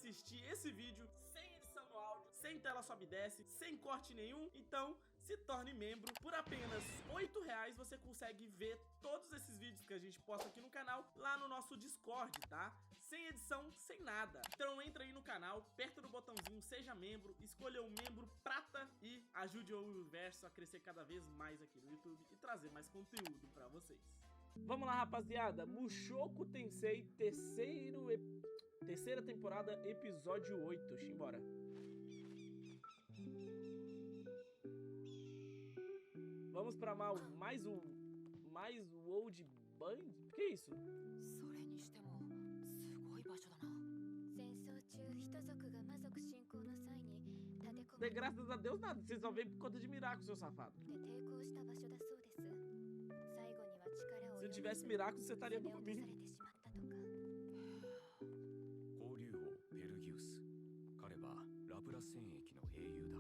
assistir esse vídeo sem edição no áudio, sem tela sobe e desce, sem corte nenhum, então se torne membro. Por apenas R$8 você consegue ver todos esses vídeos que a gente posta aqui no canal lá no nosso Discord, tá? Sem edição, sem nada. Então entra aí no canal, aperta no botãozinho seja membro, escolha o membro prata e ajude o universo a crescer cada vez mais aqui no YouTube e trazer mais conteúdo pra vocês. Vamos lá, rapaziada, Mushoku Tensei, terceira temporada, episódio 8, simbora. Vamos pra mais o Old Band? Que é isso? De graças a Deus nada, vocês só veem por conta de Miraco, seu safado. Se não tivesse Miraco, você estaria comigo. 交流王ペルギウス、彼はラプラス戦役の英雄だ。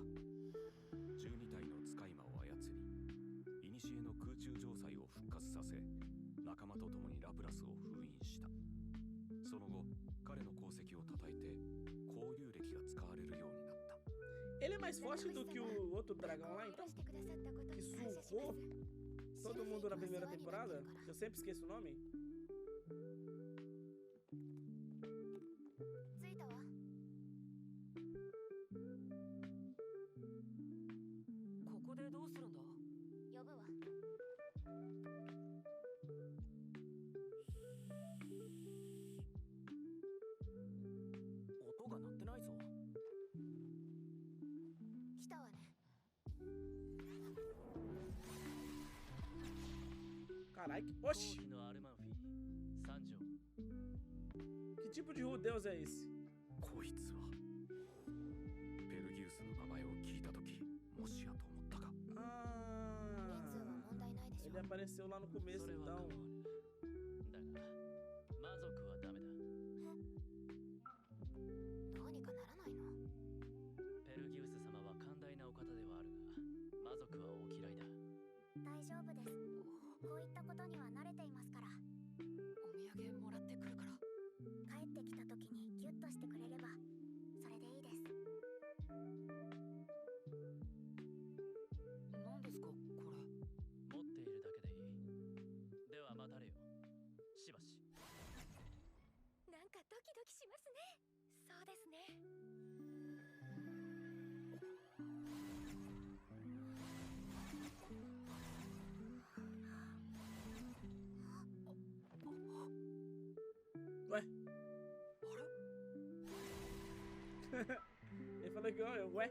12体の使い魔を操り、古の空中城塞を復活させ、仲間と共にラプラスを封印した。その後、彼の功績を称えて交流歴が使われるようになった。 Ele é mais forte do que o outro dragão lá, então? Que surfou todo mundo na primeira temporada? Eu sempre esqueço o nome. Caralho, oxi! Que tipo de deus é esse? こいつはペルギウスの名前を聞いたとき、もしやと思ったか。Ele apareceu lá no começo, então. だが魔族はダメだ。どうにかならないの？ペルギウス様は寛大なお方ではあるが、魔族はお嫌いだ。大丈夫です。こういったことには慣れていますから。お土産もらってくるから。帰ってきた時にギュッとしてくれればそれでいいです。何ですかこれ？持っているだけでいい。では待たれよ。しばし。なんかドキドキしますね。そうですね。 Ué? Ele falou que eu, ué?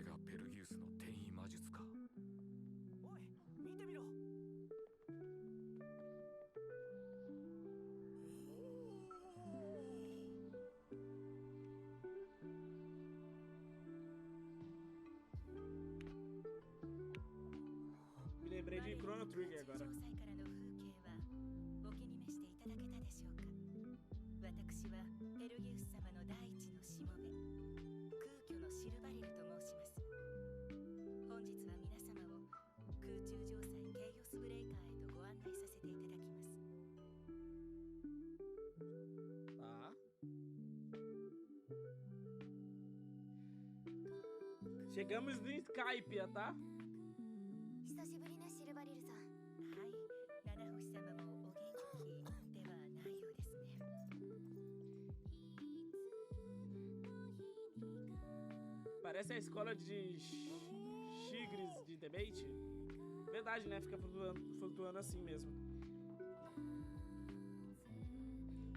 Esse é Perugius no Tenyi Majutsuか。おい、見てみろ。 Lembrei de Chrono Trigger agora. 私はペルギウス様の第一のしもべ、空虚のシルバリルと申します。本日は皆様を空中城塞ケイオスブレイカーへとご案内させていただきます。Tá. Chegamos no Skype, tá? 久しぶりねシルバリルさん。はい、七星様もお元気ではないようですね。 Parece a escola de Tigres de debate. Verdade, né? Fica flutuando assim mesmo.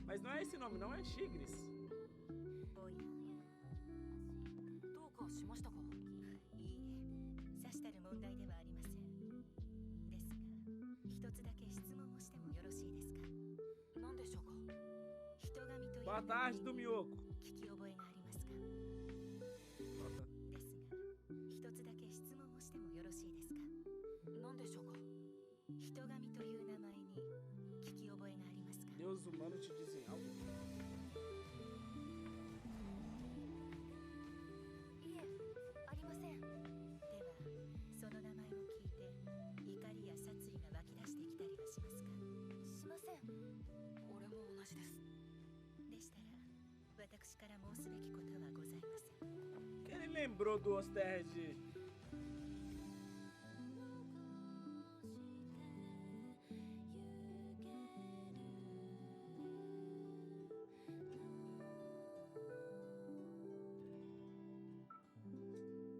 Mas não é esse nome, não é Tigres. Oi. どうかしましたか? いいえ、さしたる問題ではありません。ですが、一つだけ質問をしてもよろしいですか? 何でしょうか? 人神という Boa tarde, do Miyoko. 聞き覚えがありますか? ですが、一つだけ質問をしてもよろしいですか? 何でしょうか? 人神という名前に聞き覚えがありますか? Deus humano te dizem algo? いえ、lembrou do Osterheld.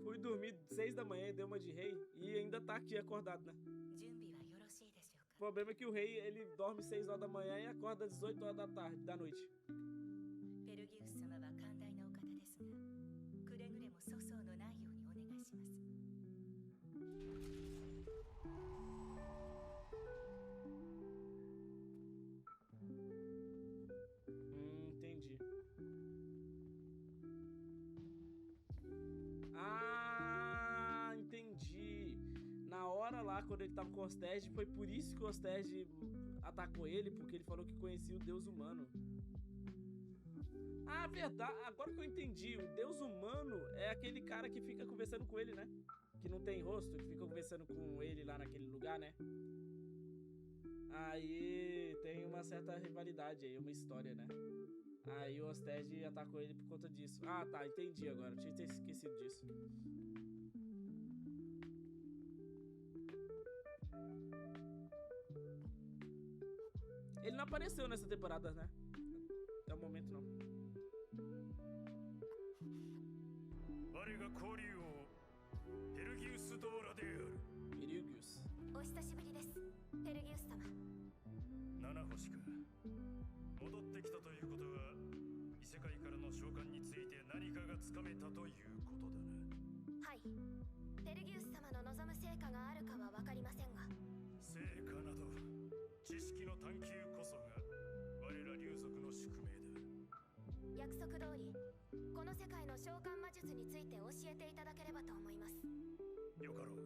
Fui dormir 6 da manhã e deu uma de rei e ainda tá aqui acordado, né? 準備はよろしいでしょう O か。 problema é que o rei, ele dorme 6 horas da manhã e acorda 18 horas da noite. ペルギウス様は寛大なお方ですが、くれぐれも粗相のないようにお願いします。 Entendi. Ah, entendi. Na hora lá, quando ele tava com o Osterheld, foi por isso que o Osterheld atacou ele, porque ele falou que conhecia o deus humano. Ah, verdade. Agora que eu entendi, o deus humano é aquele cara que fica conversando com ele, né? Que não tem rosto, que fica conversando com ele lá naquele lugar, né? Aí tem uma certa rivalidade aí, uma história, né? Aí o Osterheld atacou ele por conta disso. Ah, tá, entendi agora. Eu tinha esquecido disso. Ele não apareceu nessa temporada, né? Até o momento, não. 我が古竜王ペルギウス・ドーラである。 Perugius. お久しぶりです、ペルギウス様。七星か。戻ってきたということは異世界からの召喚について何かがつかめたということだな。はい、ペルギウス様の望む成果があるかは分かりませんが、成果など知識の探求こそが我ら竜族の宿命だ。約束通りこの世界の召喚魔術について教えていただければと思います。よかろう。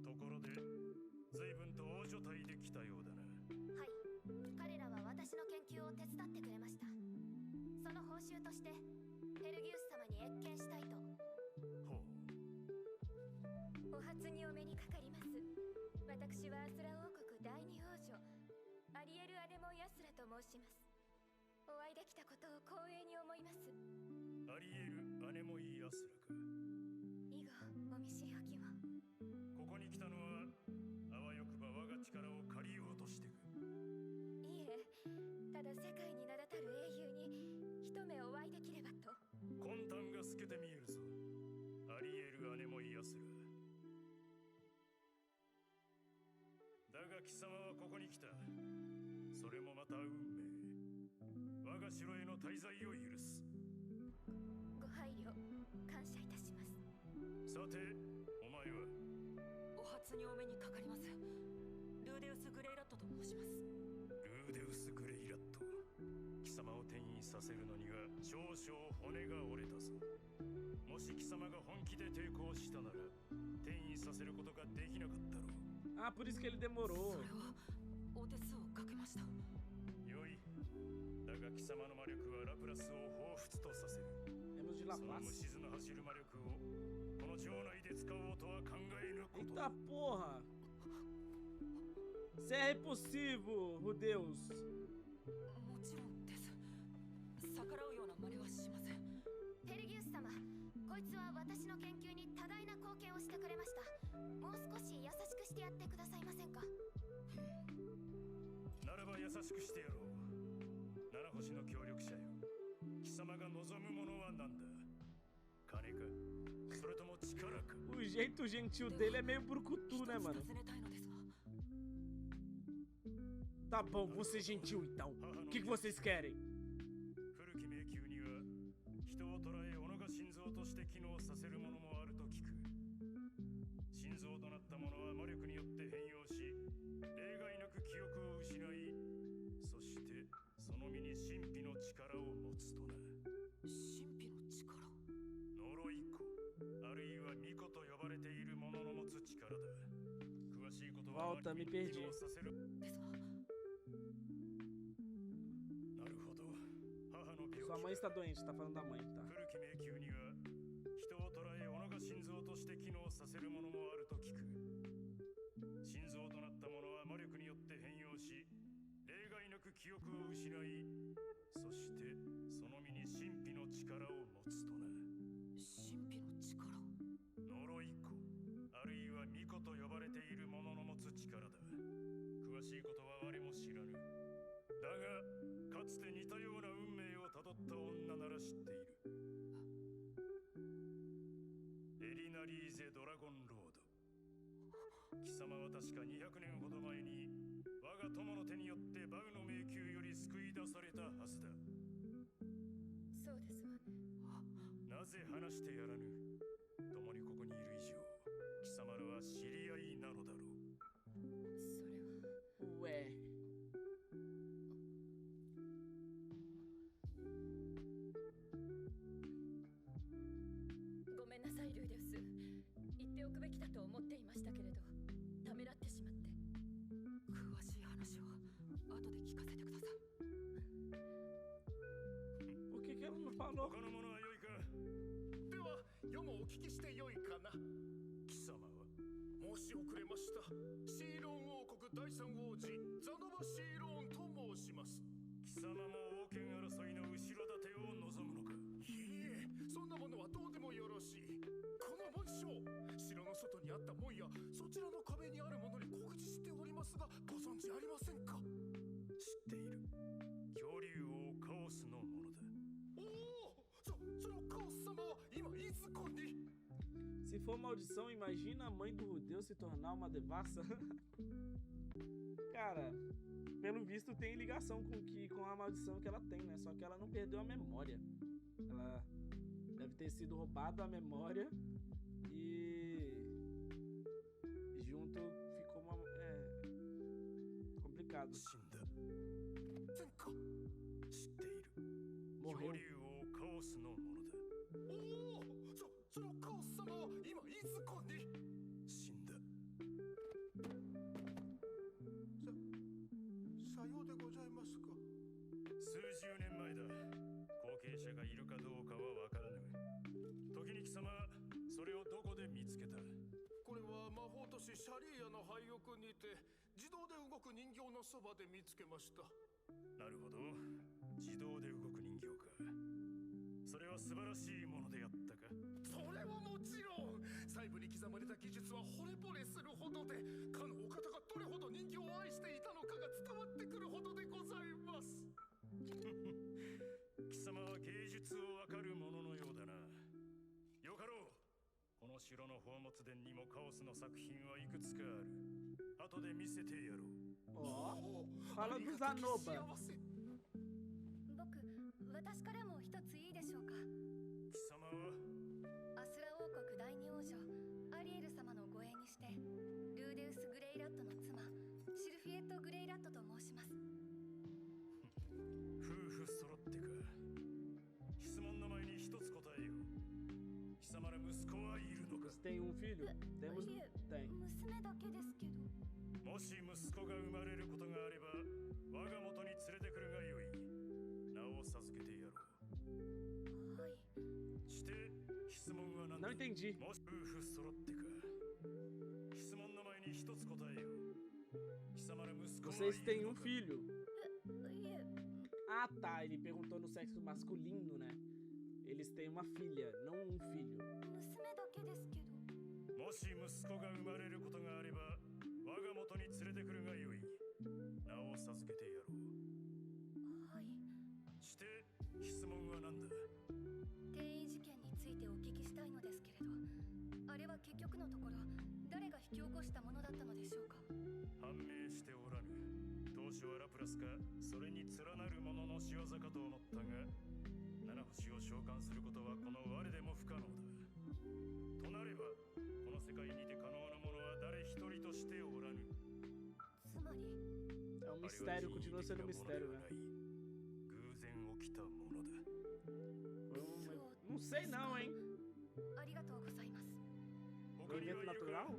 ところで随分と大所帯で来たようだな。はい、彼らは私の研究を手伝ってくれました。その報酬としてペルギウス様に謁見したいと。ほう。お初にお目にかかります。私はアスラ王国第二王女アリエル・アネモン・ヤスラと申します。お会いできたことを光栄に思います。アリエル・アネモイ・アスラか。以後お見知りおきも。ここに来たのはあわよくば我が力を借りようとしてく。いえ、ただ世界に名だたる英雄に一目お会いできればと。魂胆が透けて見えるぞ。アリエル・アネモイ・アスラ。だが貴様はここに来た。それもまた運命。我が城への滞在を許す。ご配慮感謝いたします。さて、お前は。お初にお目にかかります。ルーデウス・グレイラットと申します。ルーデウス・グレイラット。貴様を転院させるのには少々骨が折れたぞ。もし貴様が本気で抵抗したなら転院させることができなかったろう。 Ah, por isso que ele demorou. それはお手数をかけました。よい。だが貴様の魔力はラプラスを彷彿とさせる。 Temos de その Laplace. 虫図の走る魔力をこの城内で使おうとは考えぬことだ。 Eita porra! Se é possível, Rudeus. もちろんです。逆らうような真似はしません。ペルギウス様、こいつは私の研究に多大な貢献をしてくれました。もう少し優しくしてやってくださいませんか。ならば優しくしてやろう。七星の協力者よ。貴様が望むものは何だ。金かそれとも力か。 O jeito gentil dele é meio brucutu, né, 一つ mano? 尋ねたいのですが、 Tá bom, vou ser gentil então. O que vocês querem? 古き迷宮には人を捕らえ己が心臓として機能させるものもあると聞く。心臓となったものは魔力によって変容し例外なく記憶を失い、そしてその身に神秘の力を持つとな。神秘の力。呪い子あるいは巫女と呼ばれている者の持つ力だ。詳しいことは Volta, me perdi. 機能させる。ですが、なるほど。母の病気 Sua mãe está doente, tá falando da mãe, tá? 古き迷宮には人を捕らえ己が心臓として機能させるものもあると聞く。心臓となったものは魔力によって変容し例外なく記憶を失い、そしてその身に神秘の力を持つとな。神秘がかつて似たような運命をたどった女なら知っている。エリナリーゼ・ドラゴンロード。貴様は確か200年ほど前に我が友の手によってバグの迷宮より救い出されたはずだ。そうですわ。なぜ話してやらぬ。共にここにいる以上貴様らは知り合いなのだろう。それは。Ué. ごめんなさいルーデウス。言っておくべきだと思っていましたけれど、ためらってしまって。詳しい話は後で聞かせてください。Por que ela não falou? 他の者は良いか。では余もお聞きしてよいかな。貴様は申し遅れました。シーロン王国第三王子ザノバ・シーロンと申します。貴様も王権争いの後ろ盾を望むのか。いいえ、そんなものはどうでもよろしい。この紋章、城の外にあった門やそちらの壁にあるものに酷似しておりますが、ご存知ありませんか。知っている。恐竜王カオスのものだ。おお、そのカオス様は今いずこに。 Se for maldição, imagina a mãe do Rudeu se tornar uma devassa. Cara, pelo visto tem ligação com a maldição que ela tem, né? Só que ela não perdeu a memória. Ela deve ter sido roubada a memória e junto ficou uma... complicado. 死んだ。前科。知っている。 Morreu. 恐竜王カオスのものだ。おお、そのカオス様は今いずこに。死んだ。さようでございますか。数十年前だ。後継者がいるかどうかはわからぬ。時に貴様、それをどこで見つけた。これは魔法都市シャリーヤの廃屋にて自動で動く人形のそばで見つけました。なるほど。自動で動く人形か。それは素晴らしいものであったか。それはもちろん。細部に刻まれた技術は惚れ惚れするほどで、かのお方がどれほど人形を愛していたのかが伝わってくるほどでございます。貴様は芸術をわかるもののようだな。よかろう。この城の宝物殿にもカオスの作品はいくつかある。後で見せてやろう。Ó, fala do Zanoba. 僕、私からも一ついいでしょうか。貴様はアスラ王国第二王女アリエル様の護衛にしてルーデウス・グレイラットの妻シルフィエット・グレイラットと申します。夫婦揃ってか。質問の前に一つ答えよう。貴様ら息子はいるのか。 Você tem um filho? Temos. いえ、 Tem. 娘だけですけど。もし息子が生まれることがあれば我が元に連れてくるがよい。名を授けてやろう。はい。して質問は何だ。 Não entendi. もし夫婦揃ってか。質問の前に一つ答えよう。貴様ら息子はい Vocês る têm の um か。 filho. いえ、 Ah, tá. Ele perguntou no sexo masculino, né? Eles têm uma filha, não um filho. 娘だけですけど。もし息子が生まれることがあれば我が元に連れてくるがよい。名を授けてやろう。はい。して質問は何だ。転移事件についてお聞きしたいのですけれど、あれは結局のところ誰が引き起こしたものだったのでしょうか。判明しておらぬ。当初はラプラスかそれに連なる者の仕業かと思ったが、七星を召喚することはこの我でも不可能だ。となればこの世界にて可能なものは誰一人としておらぬ。つまり É um mistério, continua sendo um mistério, né? 偶然起きたものだ。Não sei não, hein? ありがとうございます。 Um 他に evento はいるか。 natural?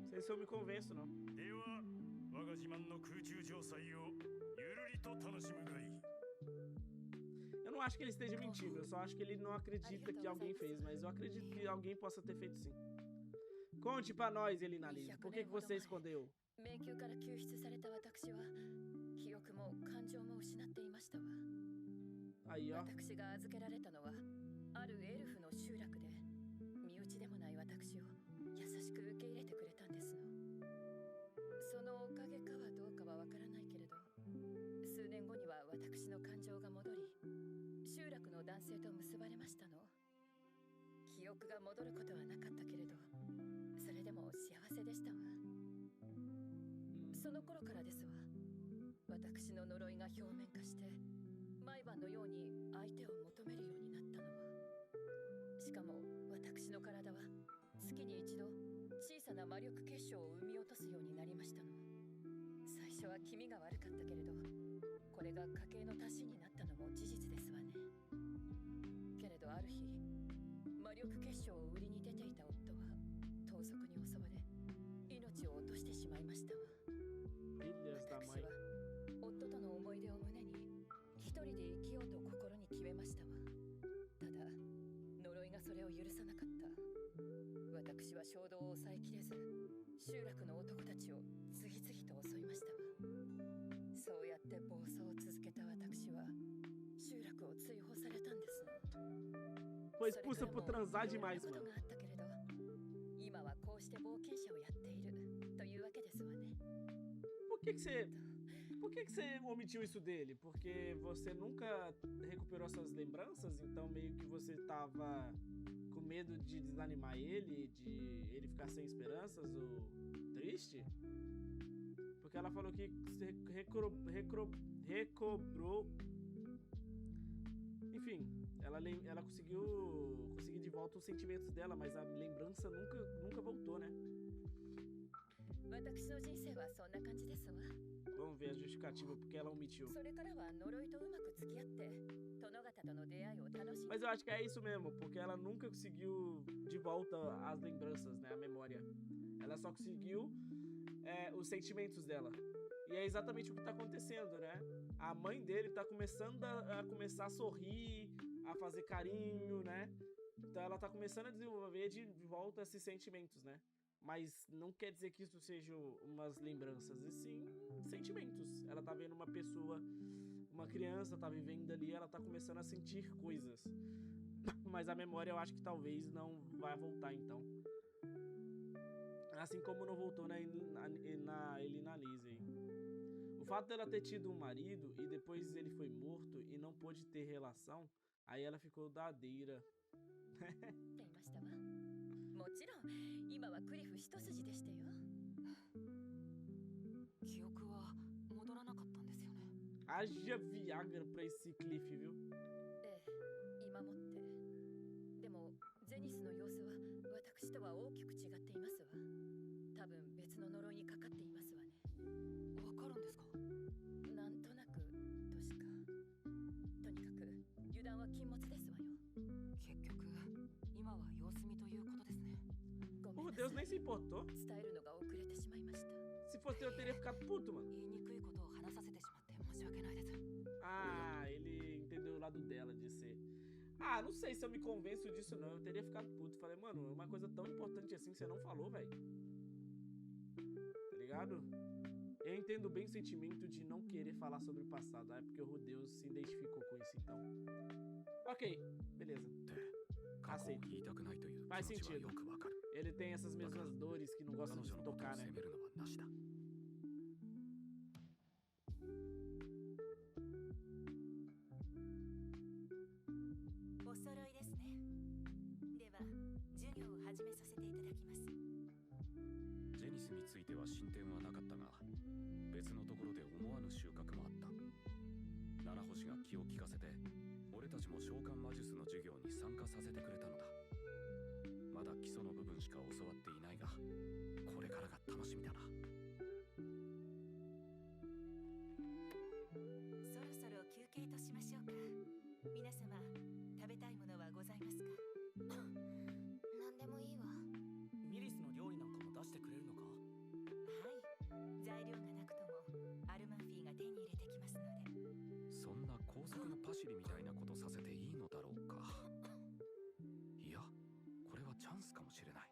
Não sei se eu me convenço, não. では我が自慢の空中城塞をゆるりと楽しむがいい。 Eu não acho que ele esteja mentindo, eu só acho que ele não acredita que alguém fez, mas eu acredito que alguém possa ter feito sim. Conte pra nós, Elina Lise, por que você escondeu? 迷宮から救出された私は記憶も感情も失っていましたわ。 Aí, ó. 私が預けられたのはあるエルフの集落で、身内でもない私を優しく受け入れてくれたんですの。そのおかげかはどうかはわからないけれど、数年後に憶が戻ることはなかったけれど、それでも幸せでしたわ。その頃からですわ。私の呪いが表面化して毎晩のように相手を求めるようになったのは。しかも私の体は月に一度小さな魔力結晶を生み落とすようになりましたの。最初は気味が悪かったけれど、これが家計の足しになったのも事実ですわね。けれどある日、魔力結晶を売りに出ていた夫は盗賊に襲われ命を落としてしまいましたわ。私は夫との思い出を胸に一人で生きようと心に決めましたわ。ただ呪いがそれを許さなかった。私は衝動を抑えきれず、集落の男たちを次々と襲いましたわ。そうやって暴走を続けた私は集落を追放されたんですの。 Foi expulsa por transar demais, こと mano. があったけれど、今はこうして冒険者をやっているというわけですわね。 Por que que você omitiu isso dele? Porque você nunca recuperou suas lembranças, então meio que você tava com medo de desanimar ele, de ele ficar sem esperanças ou triste? Porque ela falou que recobrou. Enfim, ela conseguiu conseguir de volta os sentimentos dela, mas a lembrança nunca voltou, né? 私の人生はそんな感じですわ。 Vamos ver a justificativa porque ela omitiu. それからは呪いとうまく付き合って殿方との出会いを楽しんで。 Mas eu acho que é isso mesmo, porque ela nunca conseguiu de volta as lembranças, né? A memória. Ela só conseguiu os sentimentos dela. E é exatamente o que tá acontecendo, né? A mãe dele tá começando a começar a sorrir, a fazer carinho, né? Então ela tá começando a desenvolver de volta esses sentimentos, né? Mas não quer dizer que isso seja umas lembranças, e sim sentimentos. Ela tá vendo uma pessoa, uma criança tá vivendo ali, ela tá começando a sentir coisas. Mas a memória eu acho que talvez não vai voltar então. Assim como não voltou na Elina Lise. O fato dela ter tido um marido e depois ele foi morto e não pôde ter relação, aí ela ficou dadeira. っていましたわ。もちろん今はクリフ一筋でしたよ。記憶は戻らなかったんですよね。 Haja Viagra pra esse Cliff, viu? ええ、今もって。でもゼニスの様子は私とは大きく違っていますわ。多分別の呪いにかかっていますわね。わかるんですか？なんとなくとしか。とにかく油断は禁物ですわよ。結局今は様子見ということですね。ごめん Por なさ Deus, い。 nem se importou. 伝えるのが遅れてしまいました。 Se fosse eu, teria ficado puto, mano. 言いにくいことを話させてしまって申し訳ないです。 Ah, ele entendeu o lado dela de ser. Ah, não sei se eu me convenço disso, não. Eu teria ficado puto. Falei, mano, é uma coisa tão importante assim que você não falou, velho. Tá ligado? Eu entendo bem o sentimento de não querer falar sobre o passado. É porque o Rudeus se identificou com isso, então. Ok, beleza. 過去を言いたくないという気持ちはよくわかる。 Ele tem essas mesmas dores que não 彼 gosta de 女のことを tocar, 責 né? めるのはなしだ。 お揃いですね。では授業を始めさせていただきます。ジェニスについては進展はなかったが、別のところで思わぬ収穫もあった。七星が気を利かせて、俺たちも召喚魔術の授業に参加させてくれたのだ。まだ基礎の部分しか教わっていないが、これからが楽しみだな。そろそろ休憩としましょうか。皆様食べたいものはございますか？何でもいいわ。ミリスの料理なんかも出してくれるのか？はい、材料がなくともアルマンフィが手に入れてきますので。そんな高速のパシリみたいなことさせていいのだろうか。いや、これはチャンスかもしれない。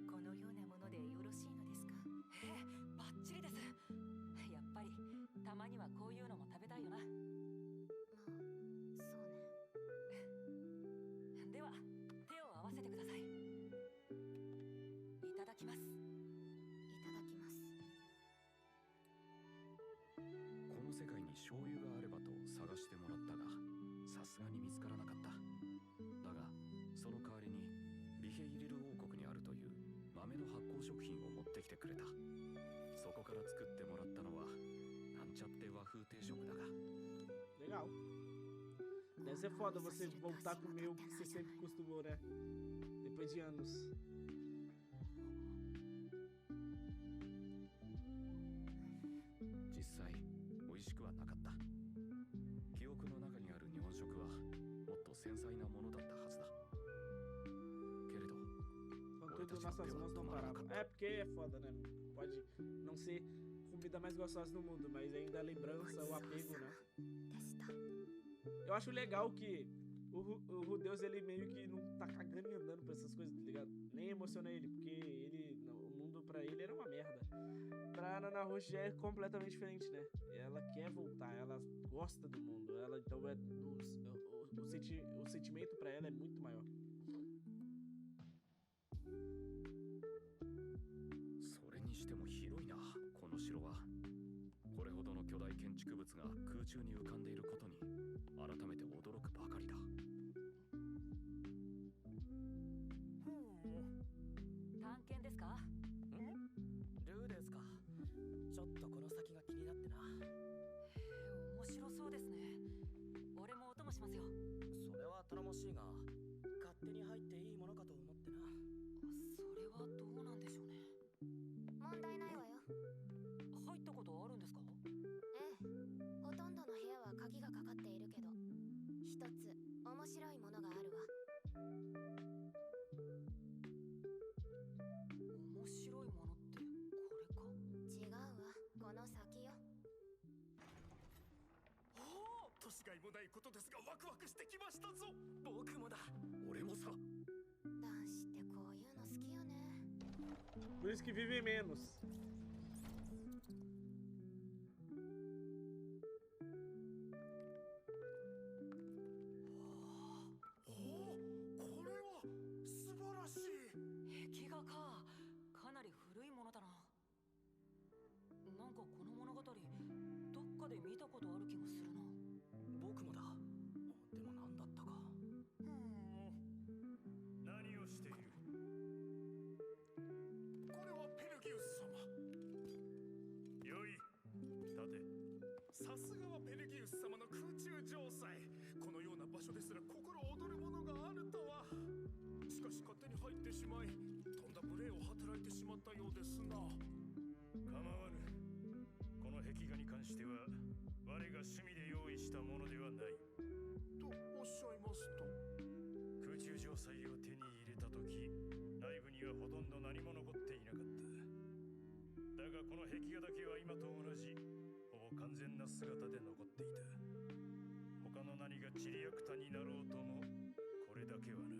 このようなものでよろしいのですか？バッチリです。やっぱりたまにはこういうのも食べたいよな。まあ、そうね。では手を合わせてください。いただきます。いただきます。この世界に醤油があればと探してもらったが、食品を持ってきてくれた。そこから作ってもらったのはなんちゃって和風定食だが。 Legal. Deve ser foda você voltar a comer o que você sempre costumou, né? Depois de anos. 実際美味しくはなかった。記憶の中にある日本食はもっと繊細なものだったはずだ。けれど Quando tudo nossas mãos não paravam. É porque é foda, né? Pode não ser comida mais gostosa do mundo, mas ainda a lembrança, o apego, né? でした。 Eu acho legal que o Rudeus, ele meio que não tá cagando e andando pra essas coisas, tá ligado? Nem emociona ele, porque ele, o mundo pra ele era uma merda. Pra Nana Roche já é completamente diferente, né? Ela quer voltar, ela gosta do mundo, ela, então o sentimento pra ela é muito maior. それにしても広いな、この城は。これほどの巨大建築物が空中に浮かんでいることに改めて驚くばかりだ。探検ですか？ルーですか。ちょっとこの先が気になってな。面白そうですね。俺もお供しますよ。それは頼もしいが、勝手に入っていいものかと思ってな。それはどうなんでしょうね。問題ないわよ。入ったことあるんですか？ええ。ほとんどの部屋は鍵がかかっているけど、一つ面白いものがあるわ。面白いものってこれか？違うわ。この先よ。おお、年がいもないことですがワクワクしてきましたぞ。僕もだ。俺もさ。男子ってこういうの好きよね。 Por isso que vivem menos. おお、これは素晴らしい。壁画か。かなり古いものだな。なんかこの物語どっかで見たことある気がするな。僕もだ。でも何だったか。何をしている。これはペルギウス様。よい、立て。さすがはペルギウス様の空中城塞。このような場所ですら心躍るものがあるとは。しかし勝手に入ってしまい、とんだ無礼を働いてしまったようですな。構わぬ。この壁画に関しては我が趣味で用意したものではない。とおっしゃいますと。空中城塞を手に入れた時、内部にはほとんど何も残っていなかった。だがこの壁画だけは今と同じほぼ完全な姿で残っていた。他の何がちりやくたになろうともこれだけはな。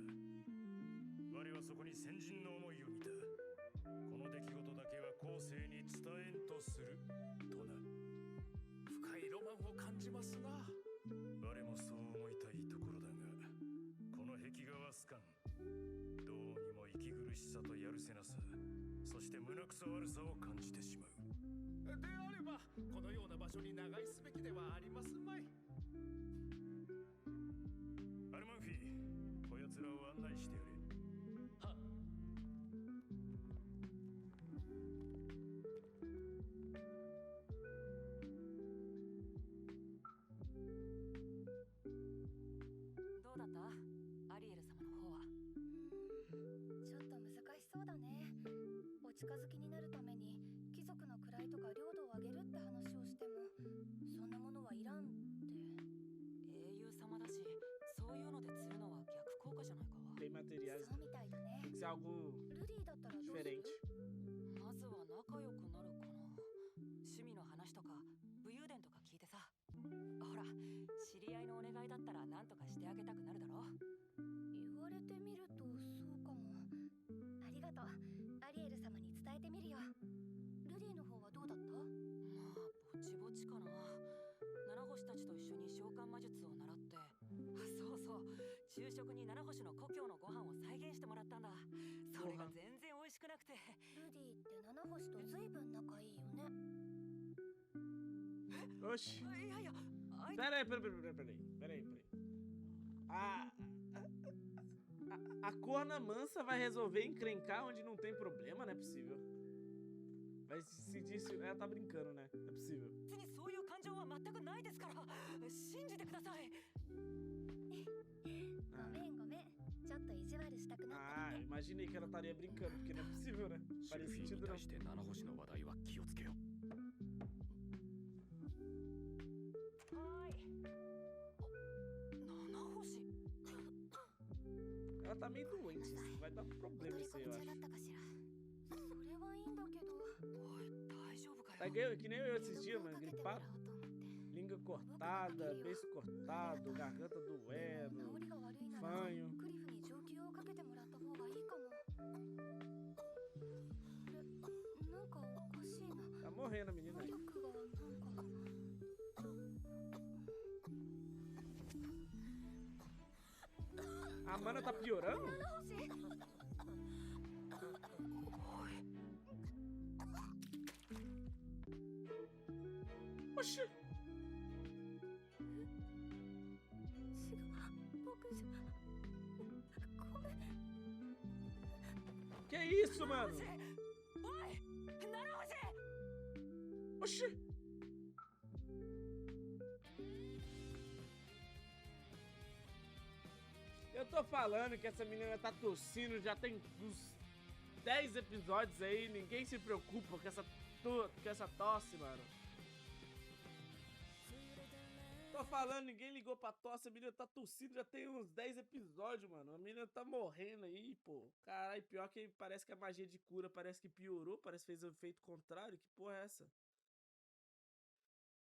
我はそこに先人の思いを見た。この出来事だけは後世に伝えんとするとな。深いロマンを感じますな。我もそう思いたいところだが、この壁画はすかん。どうにも息苦しさとやるせなさ、そして胸くそ悪さを感じてしまう。であればこのような場所に長居すべきではありますまい。アルマンフィ、こやつらを案内してやれ。はっ。どうだった？アリエル様の方は。ちょっと難しそうだね。お近づきになるために貴族の位とか領土を上げるって話をしても、そんなものはいらんって。英雄様だし、そういうので釣るのは逆効果じゃないか。 Tem materiais. そうみたいだね。 Tem que ser algo ルディだったらどうする？ diferente. まずは仲良くなるかな。趣味の話とか武勇伝とか聞いてさ。ほら、知り合いのお願いだったら何とかしてあげたくなるだろ。言われてみるとそうかも。ありがとう。アリエル様に伝えてみるよ。ルディの方はどうだった？まあぼちぼちかな。七星たちと一緒に召喚魔術を習って、そうそう、昼食に七星の故郷のご飯を再現してもらったんだ。それが全然美味しくなくて。ルディって七星と随分仲いいよね。 Oxi. いやいや、あいつ Peraí. A corna mansa vai resolver encrencar onde não tem problema, não é possível. Mas se disse, ela tá brincando, né? Não é possível. にそういう感情は全くないですから信じてください。ごめんごめん、ちょっと意地悪したくなっただ Ah, け。 imaginei que ela estaria brincando, porque não é possível, né? シル Faria フィー sentido に não. 対して七星の話題は気をつけよう。はーい。七星。 Ela tá meio doente, vai dar お problema 取り isso 込 aí, み eu 中だ acho. ったかしら。それはいいんだけど。おい大丈夫か Tá よ。 que nem eu esses 解 dias, 毒を mano, かけても gripado. らおうと思って。 Língua cortada, beiço cortado, garganta でも doendo, 治りが悪いなら fanho. クリフに上級をかけてもらった方がいいかも。なんかおかしいな。 Tá morrendo a menina 魔 aí. 力がなんか。 A mana tá piorando? 七星。 Oxi! 僕じゃ。ごめん。 Que isso, mano? おい七星。 Oxi! Eu tô falando que essa menina tá tossindo, já tem uns 10 episódios aí, ninguém se preocupa com essa tosse, mano. Tô falando, ninguém ligou pra tosse, a menina tá tossindo, já tem uns 10 episódios, mano. A menina tá morrendo aí, pô. Caralho, pior que parece que a magia de cura parece que piorou, parece que fez o efeito contrário. Que porra é essa?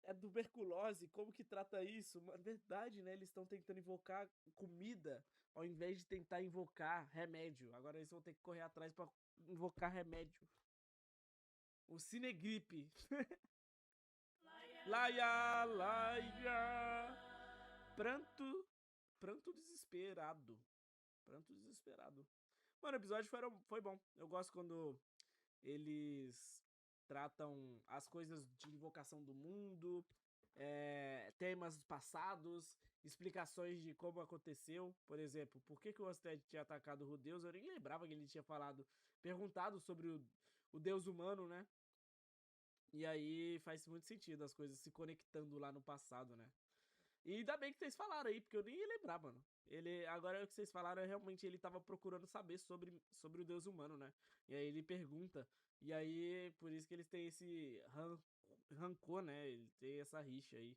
É tuberculose, como que trata isso? Verdade, né? Eles estão tentando invocar comida ao invés de tentar invocar remédio. Agora eles vão ter que correr atrás pra invocar remédio. O Cinegripe. Laia, laia. Pranto desesperado. Pranto desesperado. Mano, o episódio foi bom. Eu gosto quando eles tratam as coisas de invocação do mundo, temas passados, explicações de como aconteceu. Por exemplo, por que o Osted tinha atacado o Deus? Eu nem lembrava que ele tinha perguntado sobre o Deus humano, né? E aí faz muito sentido as coisas se conectando lá no passado, né? E ainda bem que vocês falaram aí, porque eu nem ia lembrar, mano. Agora o que vocês falaram, realmente ele tava procurando saber sobre o Deus humano, né? E aí ele pergunta. E aí, por isso que eles têm esse rancor, né? Ele tem essa rixa aí.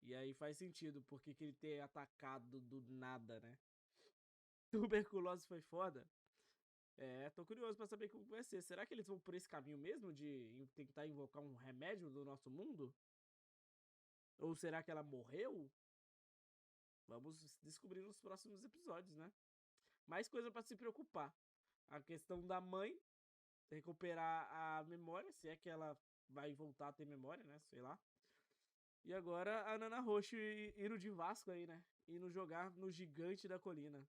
E aí faz sentido, porque que ele ter atacado do nada, né? Tuberculose foi foda. Tô curioso pra saber como vai ser. Será que eles vão por esse caminho mesmo de tentar invocar um remédio do nosso mundo? Ou será que ela morreu? Vamos descobrir nos próximos episódios, né? Mais coisa pra se preocupar. A questão da mãe recuperar a memória, se é que ela vai voltar a ter memória, né? Sei lá. E agora a Nana Roxo indo de Vasco aí, né? Indo jogar no Gigante da Colina.